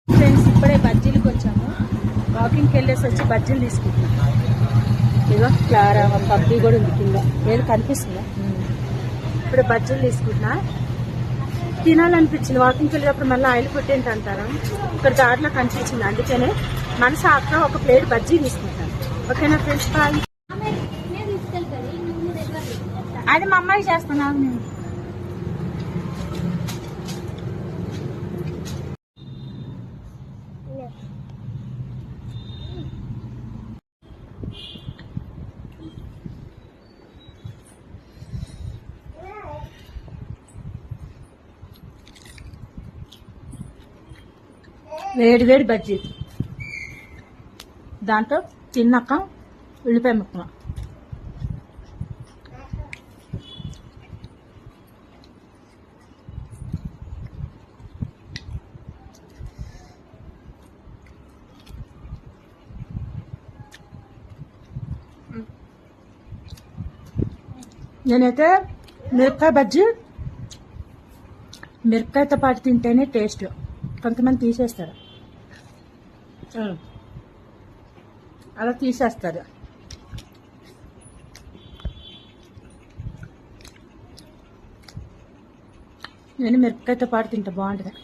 Friends ఇప్పుడే బజ్జీలకు వచ్చాము. వాకింగ్కి వెళ్ళేసి వచ్చి బజ్జీలు తీసుకుంటున్నాం. ఇగో క్లారా పబ్బి కూడా ఉంది కింద, ఏది కనిపిస్తుందా? ఇప్పుడు బజ్జీలు తీసుకుంటున్నా. తినాలనిపించింది. వాకింగ్కి వెళ్ళేటప్పుడు మళ్ళీ ఆయిల్ ఫుడ్ ఏంటి అంటారా, ఇక్కడ దారిలో కనిపించింది, అందుకనే మనసు అక్కడ ఒక ప్లేట్ బజ్జీ తీసుకుంటాను. ఓకేనా ఫ్రెండ్స్? బాయ్. అది మా అమ్మాయి చేస్తున్నాను నేను. వేడి వేడి బజ్జీ, దాంట్లో తిన్నాక ఉల్లిపాయ ముక్కలు. నేనైతే మిరపకాయ బజ్జీ మిరపకాయతో పాటు తింటేనే టేస్ట్. కొంతమంది తీసేస్తారు, అలా తీసేస్తారు. నేను మిరపకాయతో పాటు తింటా, బాగుంటుంది.